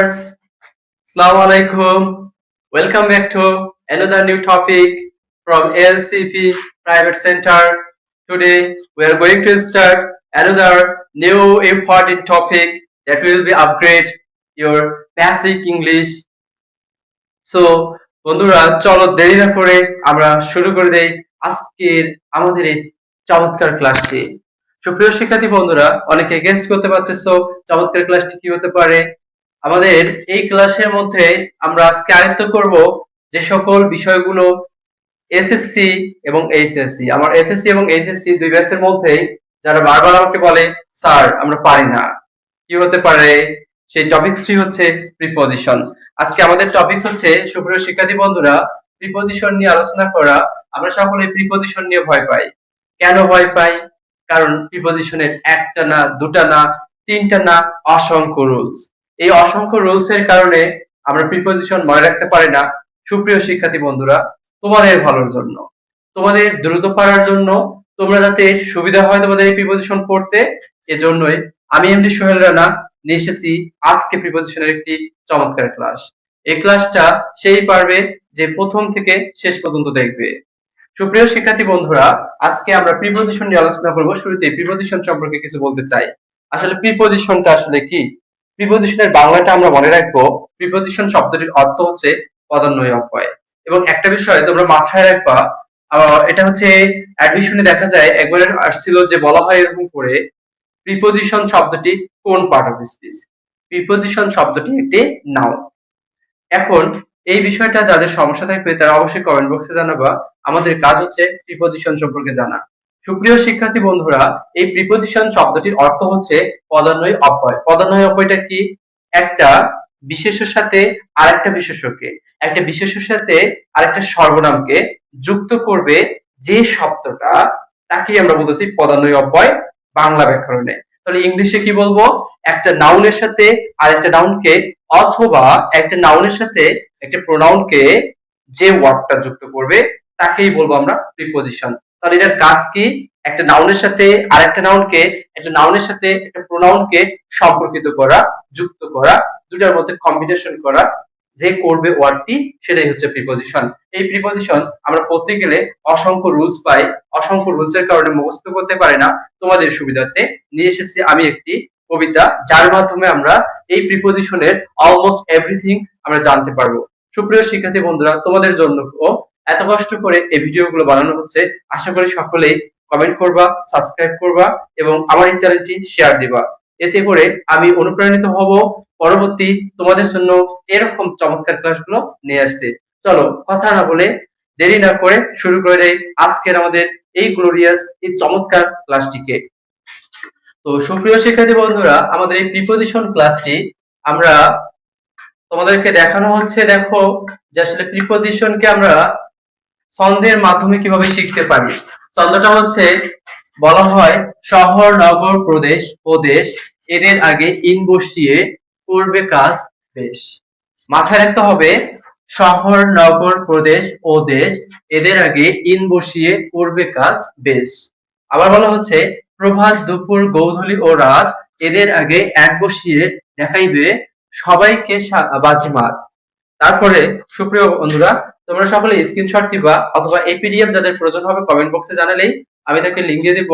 viewers, Assalamu alaikum. Welcome back to another new topic from LCP Private Center. Today we are going to start another new important topic that will be upgrade your basic English. So বন্ধুরা চলো দেরি না করে আমরা শুরু করে দেই আজকের আমাদের এই চমৎকার ক্লাসটি। সুপ্রিয় শিক্ষার্থী বন্ধুরা, অনেকে গেস করতে পারতেছো চমৎকার ক্লাসটি কি হতে পারে। আমাদের এই ক্লাসের মধ্যে আমরা আজকে আয়ত্ত করব যে সকল বিষয়গুলো এসএসসি এবং এইচএসসি, আমার এসএসসি এবং এইচএসসি দুই ব্যাচের মধ্যে যারা বারবার আমাকে বলে স্যার আমরা পারি না, কি হতে পারে, সেই টপিকসটি হচ্ছে প্রিপজিশন। আজকে আমাদের টপিকস হচ্ছে সুপ্রিয় শিক্ষার্থী বন্ধুরা প্রিপজিশন নিয়ে আলোচনা করা। আমরা সকলে প্রিপজিশন নিয়ে ভয় পাই। কেন ভয় পাই? কারণ প্রিপজিশনের একটা না, দুটা না, তিনটা না, অসংখ্য রুলস। এই অসংখ্য রুলস এর কারণে আমরা প্রিপজিশন মনে রাখতে পারি না। সুপ্রিয় শিক্ষার্থী বন্ধুরা, তোমাদের ভালোর জন্য, তোমাদের দ্রুত পারার জন্য, তোমরা যাতে সুবিধা হয় তোমাদের এই প্রিপজিশন পড়তে, এজন্যই আমি এমডি সোহেল রানা নিয়ে এসেছি আজকে প্রিপজিশনের একটি চমৎকার ক্লাস। এই ক্লাসটা সেই পারবে যে প্রথম থেকে শেষ পর্যন্ত দেখবে। সুপ্রিয় শিক্ষার্থী বন্ধুরা, আজকে আমরা প্রিপজিশন নিয়ে আলোচনা করব। শুরুতে প্রিপজিশন সম্পর্কে কিছু বলতে চাই। আসলে প্রিপজিশনটা আসলে কি? প্রিপজিশনের বাংলাটা আমরা মনে রাখবো। প্রিপজিশন শব্দটির অর্থ হচ্ছে পদান্বয়ী অব্যয়। এবং একটা বিষয় তোমরা মাথায় রাখবা, এটা হচ্ছে অ্যাডমিশনে দেখা যায় একবার আসছিল যে বলা হয় এরকম করে, প্রিপজিশন শব্দটি কোন পার্ট অফ স্পিচ? প্রিপজিশন শব্দটি একটি নাউন। এখন এই বিষয়টা যাদের সমস্যা থাকবে তারা অবশ্যই কমেন্ট বক্সে জানাবা। আমাদের কাজ হচ্ছে প্রিপজিশন সম্পর্কে জানা। সুপ্রিয় শিক্ষার্থী বন্ধুরা, এই প্রিপজিশন শব্দটির অর্থ হচ্ছে পদান্বয়ী অব্যয়। পদান্বয়ী অব্যয়টা কি? একটা বিশেষ্যের সাথে আরেকটা বিশেষ্যকে, একটা বিশেষ্যের সাথে আরেকটা সর্বনামকে যুক্ত করবে যে শব্দটা, তাকেই আমরা বলতেছি পদান্বয়ী অব্যয় বাংলা ব্যাকরণে। তাহলে ইংলিশে কি বলবো? একটা নাউনের সাথে আরেকটা নাউনকে, অথবা একটা নাউনের সাথে একটা প্রোনাউনকে যে ওয়ার্ডটা যুক্ত করবে তাকেই বলবো আমরা প্রিপজিশন। তাহলে এটার কাজ কি? একটা নাউনের সাথে আরেকটা নাউনকে, একটা নাউনের সাথে একটা প্রোনাউনকে সম্পর্কিত করা, যুক্ত করা, দুটার মধ্যে কম্বিনেশন করা, যে করবে ওয়ার্ডটি, সেটাই হচ্ছে প্রিপজিশন। এই প্রিপজিশন আমরা পড়তে গেলে অসংখ্য রুলস পাই। অসংখ্য রুলস এর কারণে মুখস্থ করতে পারে না। তোমাদের সুবিধার্থে নিয়ে এসেছি আমি একটি কবিতা, যার মাধ্যমে আমরা এই প্রিপজিশনের অলমোস্ট এভরিথিং আমরা জানতে পারবো। সুপ্রিয় শিক্ষার্থী বন্ধুরা, তোমাদের জন্য এত কষ্ট করে এই ভিডিওগুলো বানানো হচ্ছে। আশা করি সকলেই কমেন্ট করবা, সাবস্ক্রাইব করবা এবং আমার এই চ্যানেলটি শেয়ার দিবা। এতে করে আমি অনুপ্রাণিত হব পরবর্তী তোমাদের জন্য এরকম চমৎকার ক্লাসগুলো নিয়ে আসতে। চলো কথা না বলে, দেরি না করে শুরু করে দেই আজকের আমাদের এই গ্লোরিয়াস, এই চমৎকার ক্লাসটিকে। তো সুপ্রিয় শিক্ষার্থী বন্ধুরা, আমাদের এই প্রিপজিশন ক্লাসটি আমরা তোমাদেরকে দেখানো হচ্ছে। দেখো যে আসলে প্রিপজিশনকে আমরা ছন্দের মাধ্যমে কিভাবে শিখতে পারি। ছন্দটা হচ্ছে, বলা হয় শহর, নগর, প্রদেশ ও দেশ, এদের আগে ইন বসিয়ে করবে কাজ বেশ। মাথায় রাখতে হবে, শহর, নগর, প্রদেশ ও দেশ, এদের আগে ইন বসিয়ে করবে কাজ বেশ। আবার বলা হচ্ছে প্রভাত, দুপুর, গোধূলি ও রাত, এদের আগে এক বসিয়ে দেখাইবে সবাইকে বাজিমাত। তারপরে সুপ্রিয় বন্ধুরা, তোমরা সকলে স্ক্রিনশট দিবা, অথবা এই পিডিএফ যাদের প্রয়োজন হবে কমেন্ট বক্সে জানালেই আমি তাকে লিংক দিয়ে দিব।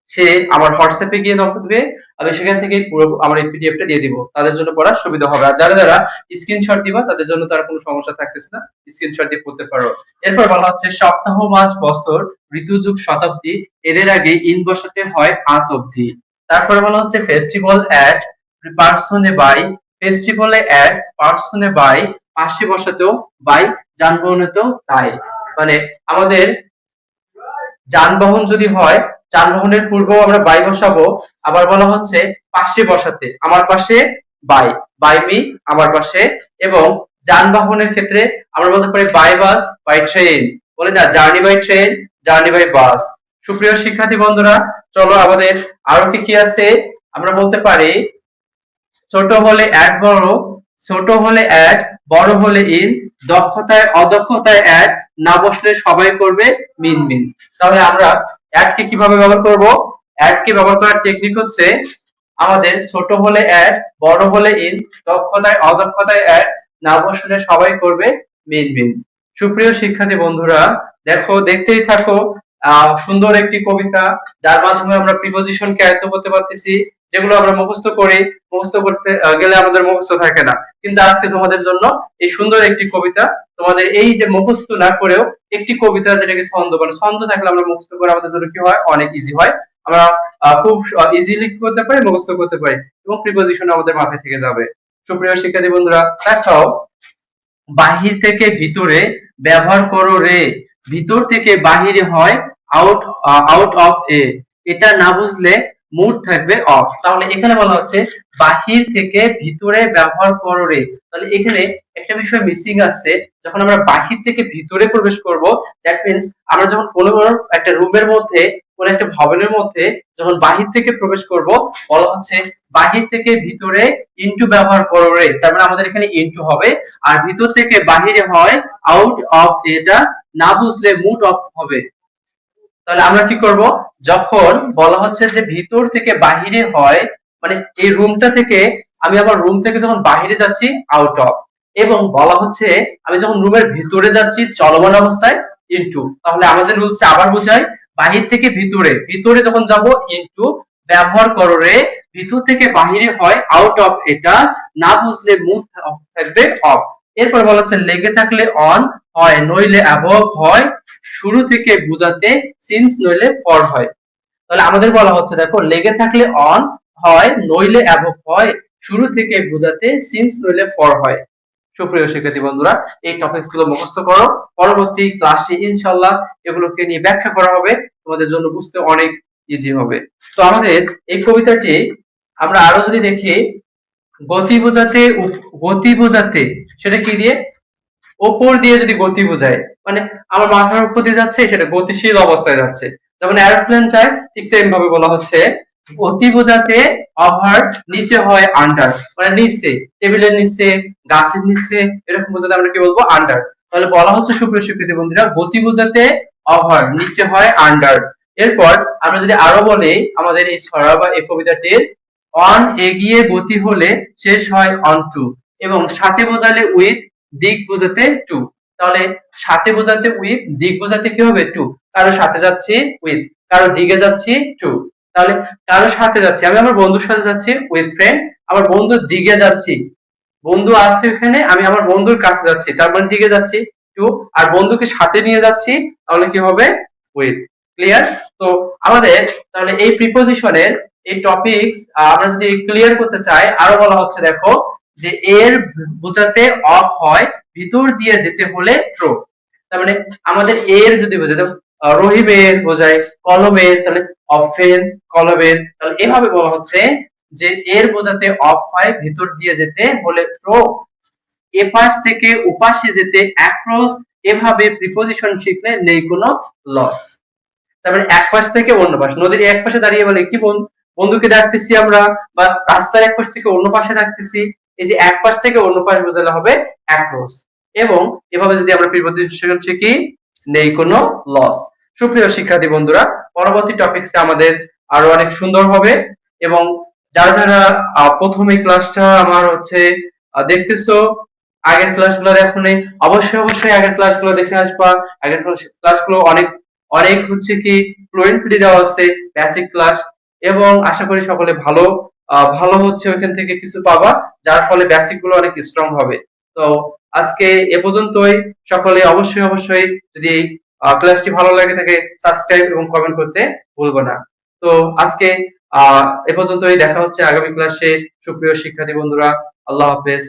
সে আমার হোয়াটসঅ্যাপে গিয়ে নক করবে, আমি সেখান থেকে পুরো আমার এই পিডিএফটা দিয়ে দিব। তাদের জন্য পড়া সুবিধা হবে। আর যারা যারা স্ক্রিনশট দিবা তাদের জন্য তার কোনো সমস্যা থাকতেছে না, স্ক্রিনশট দিয়ে পড়তে পারো। এরপর বলা হচ্ছে সপ্তাহ, মাস, বছর, ঋতু, যুগ, শতাব্দী, এদের আগে ইন বসাতে হয় আজ অবধি। তারপরে বলা হচ্ছে ফেস্টিভ্যাল অ্যাট পার্সনে বাই, ফেস্টিভ্যালে অ্যাট পার্সনে বাই, পাশে বসাতেও বাই, যানবাহনেতেও তাই। মানে আমাদের যানবাহন যদি হয়, যানবাহনের পূর্বেও আমরা বাই বসাবো। আবার বলা হচ্ছে পাশে বসাতে, আমার পাশে বাই, বাই মি, আমার পাশে। এবং যানবাহনের ক্ষেত্রে আমরা বলতে পারি বাই বাস, বাই ট্রেন, বলে না journey by train, journey by bus. সুপ্রিয় শিক্ষার্থী বন্ধুরা, চলো আমাদের আরো কি কি আছে আমরা বলতে পারি। ছোট হলে এক বড়, ছোট হলে এক, বড় হলে ইন, দক্ষতায় অদক্ষতায় এক, না বসলে সবাই করবে মিন মিন। তাহলে আমরা অ্যাড কে কিভাবে ব্যবহার করব? অ্যাড কে ব্যবহার করার টেকনিক হচ্ছে, আমাদের ছোট হলে অ্যাড, বড় হলে ইন, দক্ষতায় অদক্ষতায় অ্যাড, না বসলে সবাই করবে মিন মিন। সুপ্রিয় শিক্ষার্থী বন্ধুরা, দেখো দেখতেই থাকো সুন্দর একটি কবিতা, যার মাধ্যমে আমরা প্রিপজিশনকে আয়ত্ত করতে পারতেছি, যেগুলো আমরা মুখস্থ করি, মুখস্থ করতে গেলে আমাদের মুখস্থ থাকে না। কিন্তু আজকে তোমাদের জন্য এই সুন্দর একটি কবিতা, তোমাদের এই যে মুখস্থ না করেও একটি কবিতা যেটাকে ছন্দ, মানে ছন্দ থাকলে আমরা মুখস্থ করে আমাদের জন্য কি হয়, অনেক ইজি হয়। আমরা খুব ইজিলি কি করতে পারি, মুখস্থ করতে পারি, এবং প্রিপজিশন আমাদের মাথায় থেকে যাবে। সুপ্রিয় শিক্ষার্থী বন্ধুরা, দেখাও, বাহির থেকে ভিতরে ব্যবহার করো রে, ভিতর থেকে বাহিরে হয় আউট, আউট অফ এ, এটা না বুঝলে মুড থাকবে অফ। তাহলে এখানে বলা হচ্ছে বাহির থেকে ভিতরে ব্যবহার করো রে, তাহলে এখানে একটা বিষয় মিসিং আছে। যখন আমরা বাহির থেকে ভিতরে প্রবেশ করব, দ্যাট মিন্স আমরা যখন কোনো একটা রুমের মধ্যে, কোন একটা ভবনের মধ্যে যখন বাহির থেকে প্রবেশ করব, বলা হচ্ছে বাহির থেকে ভিতরে ইনটু ব্যবহার করো রে, তার মানে আমাদের এখানে ইনটু হবে। আর ভিতর থেকে বাহিরে হয় আউট অফ, এটা না বুঝলে মুড অফ হবে। তাহলে আমরা কি করব, যখন বলা হচ্ছে যে ভিতর থেকে বাহিরে হয়, মানে এই রুমটা থেকে আমি আমার রুম থেকে যখন বাহিরে যাচ্ছি আউট অফ, এবং বলা হচ্ছে আমি যখন রুমের ভিতরে যাচ্ছি চলমান অবস্থায় ইনটু, তাহলে আমাদের রুলসটা আবার বোঝাই, বাহির থেকে ভিতরে, ভিতরে যখন যাব ইনটু, ব্যবহার করো রে, ভিতর থেকে বাহিরে হয় আউট অফ, এটা না বুঝলে মুড থাকবে অফ। এরপর বলা হচ্ছে লেগে থাকলে অন হয়, নইলে অ্যাবভ হয়, শুরু থেকে বোঝাতে সিন্স নইলে ফর হয়। তাহলে আমাদের বলা হচ্ছে দেখো, লেগে থাকলে অন হয়, নইলে অ্যাবভ হয়, শুরু থেকে বোঝাতে সিন্স নইলে ফর হয়। সুপ্রিয় শিক্ষার্থী বন্ধুরা, এই টপিকস গুলো মুখস্থ করো, পরবর্তী ক্লাসে ইনশাআল্লাহ এগুলোকে নিয়ে ব্যাখ্যা করা হবে, তোমাদের জন্য বুঝতে অনেক ইজি হবে। তো আমাদের এই কবিতাটি আমরা আরো যদি দেখি, গতি বোঝাতে, গতি বোঝাতে, সেটা কি দিয়ে, ওপর দিয়ে যদি গতি বোঝায়, মানে আমার মাথার উপর দিয়ে যাচ্ছে, সেটা গতিশীল অবস্থায় যাচ্ছে। যখন এরোপ্লেন যায়, ঠিক সেম ভাবে বলা হচ্ছে গতি বোঝাতে ওভার, নিচে হয় আন্ডার, মানে নিচে, টেবিলের নিচে, গাছের নিচে, এরকম বোঝাতে আমরা কি বলবো, আন্ডার। তাহলে বলা হচ্ছে সুপ্রিয় শিক্ষার্থী বন্ধুরা, গতি বোঝাতে ওভার, নিচে হয় আন্ডার। এরপর আমরা যদি আরো বলি, আমাদের এই ছড়া বা এই কবিতাটির অন এগিয়ে গতি হলে শেষ হয় অন টু, এবং সাথে বোঝালে উইথ, দিক বোঝাতে টু। তাহলে সাথে বোঝাতে উইথ, দিক বোঝাতে কি হবে টু, কারো সাথে যাচ্ছি উইথ, কারো দিকে যাচ্ছি টু। তাহলে কারো সাথে যাচ্ছি, আমি আমার বন্ধুর সাথে যাচ্ছি উইথ ফ্রেন্ড, আমার বন্ধুর দিকে যাচ্ছি, বন্ধু আসছে এখানে, আমি আমার বন্ধুর কাছে যাচ্ছি, তার মানে দিকে যাচ্ছি টু, আর বন্ধুকে সাথে নিয়ে যাচ্ছি, তাহলে কি হবে উইথ। ক্লিয়ার? তো আমাদের তাহলে এই প্রিপজিশনের এই টপিকস আমরা যদি ক্লিয়ার করতে চাই, আরো বলা হচ্ছে দেখো, যে এর বোঝাতে অফ হয়, ভিতর দিয়ে যেতে হলে থ্রো। তার মানে আমাদের এর যদি বোঝাতে রহিমের বোঝায় কলমের, তাহলে অফেন, কলমের, তাহলে এভাবে বলা হচ্ছে যে এর বোঝাতে অফ হয়, ভিতর দিয়ে যেতে হলে থ্রো, এপাশ থেকে ওপাশে যেতে অ্যাক্রস, এভাবে প্রিপজিশন শিখলে নেই কোনো লস। তারপরে এক পাশ থেকে অন্য পাশ, নদীর এক পাশে দাঁড়িয়ে বলে কি, বন্ধুকে ডাকতেছি আমরা, বা রাস্তার এক পাশ থেকে অন্য পাশে ডাকতেছি, এই যে এক পাশ থেকে অন্য পাশ বোঝালে হবে অ্যাক্রস। এবং এভাবে যদি আমরা প্রিপজিশন শিখি, নেই কোনো লস। সুপ্রিয় শিক্ষার্থী বন্ধুরা, পরবর্তী টপিকসটা আমাদের আরো অনেক সুন্দর হবে, এবং যারা যারা প্রথমে ক্লাসটা আমার হচ্ছে দেখতেছো, আগের ক্লাসগুলো দেখো নাই, অবশ্যই অবশ্যই আগের ক্লাসগুলো দেখে আসবা। আগের ক্লাসগুলো অনেক অনেক হচ্ছে কি ফ্লুয়েন্টলি দেওয়া আছে, বেসিক ক্লাস, এবং আশা করি সকলে ভালো ভালো হচ্ছে ওইখান থেকে কিছু পাবা, যার ফলে বেসিক গুলো অনেক স্ট্রং হবে। তো আজকে এ পর্যন্তই। সকলে অবশ্যই অবশ্যই যদি এই ক্লাসটি ভালো লাগে থাকে, সাবস্ক্রাইব এবং কমেন্ট করতে ভুলবো না। তো আজকে এ পর্যন্তই, দেখা হচ্ছে আগামী ক্লাসে। সুপ্রিয় শিক্ষার্থী বন্ধুরা, আল্লাহ হাফেজ।